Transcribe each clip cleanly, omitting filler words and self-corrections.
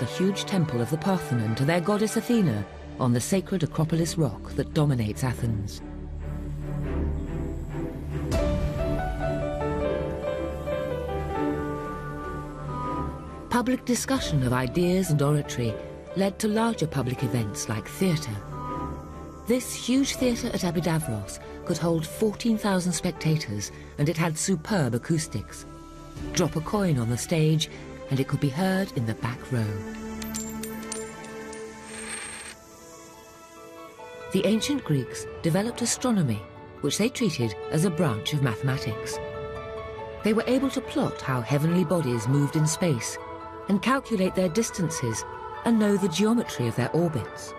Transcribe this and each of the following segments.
the huge temple of the Parthenon to their goddess Athena on the sacred Acropolis rock that dominates Athens. Public discussion of ideas and oratory led to larger public events like theatre. This huge theatre at Epidavros could hold 14,000 spectators, and it had superb acoustics. Drop a coin on the stage and it could be heard in the back row. The ancient Greeks developed astronomy, which they treated as a branch of mathematics. They were able to plot how heavenly bodies moved in space and calculate their distances and know the geometry of their orbits.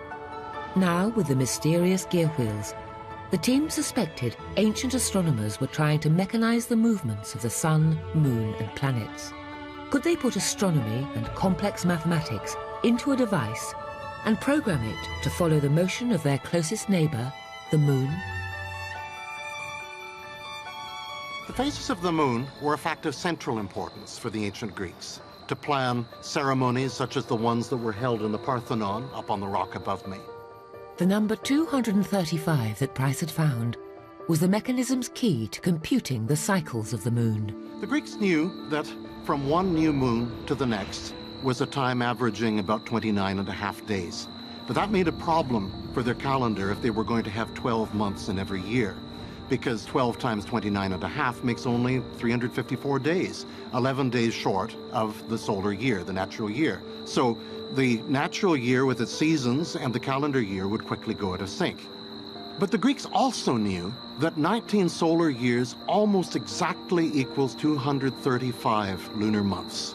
Now, with the mysterious gear wheels, the team suspected ancient astronomers were trying to mechanize the movements of the sun, moon, and planets. Could they put astronomy and complex mathematics into a device and program it to follow the motion of their closest neighbor, the moon? The phases of the moon were a fact of central importance for the ancient Greeks, to plan ceremonies such as the ones that were held in the Parthenon up on the rock above me. The number 235 that Price had found was the mechanism's key to computing the cycles of the moon. The Greeks knew that from one new moon to the next was a time averaging about 29.5 days. But that made a problem for their calendar if they were going to have 12 months in every year, because 12 times 29.5 makes only 354 days, 11 days short of the solar year, the natural year. So the natural year with its seasons and the calendar year would quickly go out of sync. But the Greeks also knew that 19 solar years almost exactly equals 235 lunar months.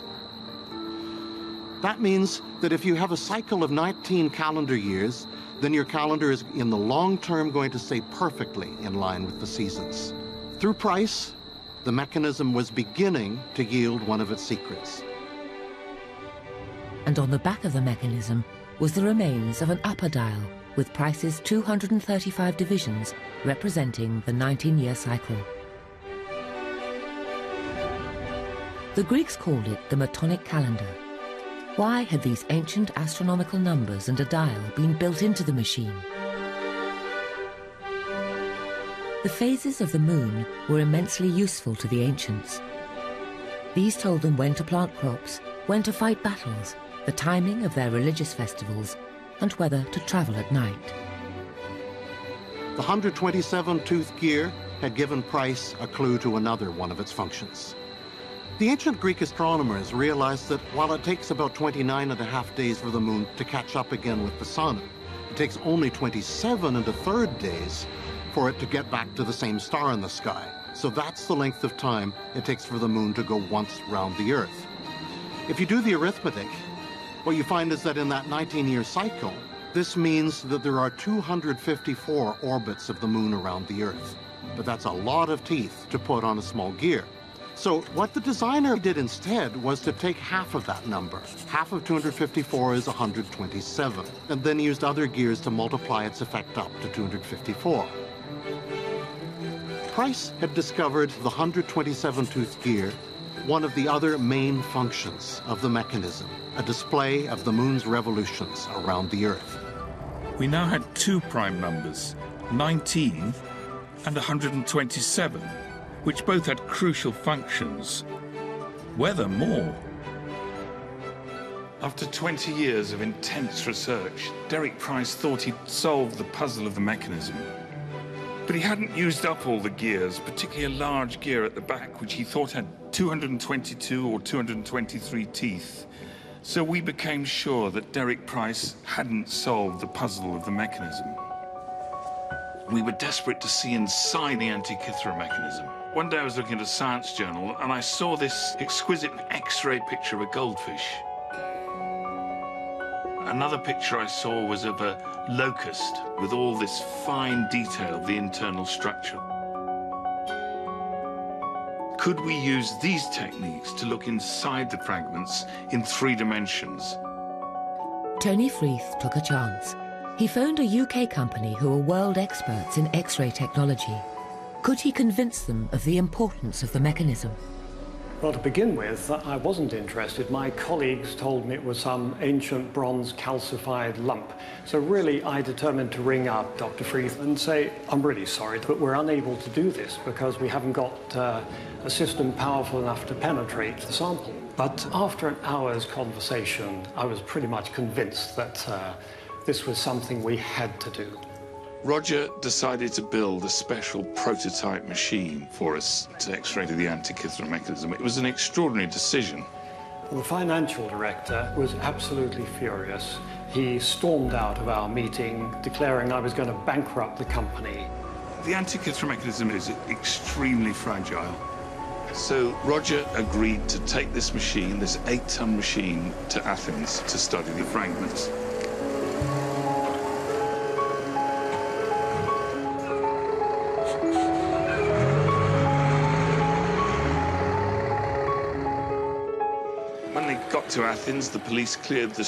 That means that if you have a cycle of 19 calendar years, then your calendar is in the long term going to stay perfectly in line with the seasons. Through Price, the mechanism was beginning to yield one of its secrets. And on the back of the mechanism was the remains of an upper dial with Price's 235 divisions representing the 19-year cycle. The Greeks called it the Metonic calendar. Why had these ancient astronomical numbers and a dial been built into the machine? The phases of the moon were immensely useful to the ancients. These told them when to plant crops, when to fight battles, the timing of their religious festivals, and whether to travel at night. The 127-tooth gear had given Price a clue to another one of its functions. The ancient Greek astronomers realized that while it takes about 29.5 days for the moon to catch up again with the sun, it takes only 27 1/3 days for it to get back to the same star in the sky. So that's the length of time it takes for the moon to go once round the Earth. If you do the arithmetic, what you find is that in that 19-year cycle, this means that there are 254 orbits of the moon around the Earth. But that's a lot of teeth to put on a small gear. So what the designer did instead was to take half of that number. Half of 254 is 127, and then used other gears to multiply its effect up to 254. Price had discovered the 127-tooth gear, one of the other main functions of the mechanism, a display of the moon's revolutions around the Earth. We now had two prime numbers, 19 and 127, which both had crucial functions. Were there more? After 20 years of intense research, Derek Price thought he'd solved the puzzle of the mechanism. But he hadn't used up all the gears, particularly a large gear at the back, which he thought had 222 or 223 teeth. So we became sure that Derek Price hadn't solved the puzzle of the mechanism. We were desperate to see inside the Antikythera mechanism. One day I was looking at a science journal and I saw this exquisite X-ray picture of a goldfish. Another picture I saw was of a locust with all this fine detail of the internal structure. Could we use these techniques to look inside the fragments in 3 dimensions? Tony Freeth took a chance. He phoned a UK company who were world experts in X-ray technology. Could he convince them of the importance of the mechanism? Well, to begin with, I wasn't interested. My colleagues told me it was some ancient bronze calcified lump. So really, I determined to ring up Dr. Freeth and say, I'm really sorry, but we're unable to do this because we haven't got a system powerful enough to penetrate the sample. But after an hour's conversation, I was pretty much convinced that this was something we had to do. Roger decided to build a special prototype machine for us to X-ray the Antikythera mechanism. It was an extraordinary decision. The financial director was absolutely furious. He stormed out of our meeting, declaring I was going to bankrupt the company. The Antikythera mechanism is extremely fragile. So Roger agreed to take this machine, this 8-ton machine, to Athens to study the fragments. When they got to Athens, the police cleared the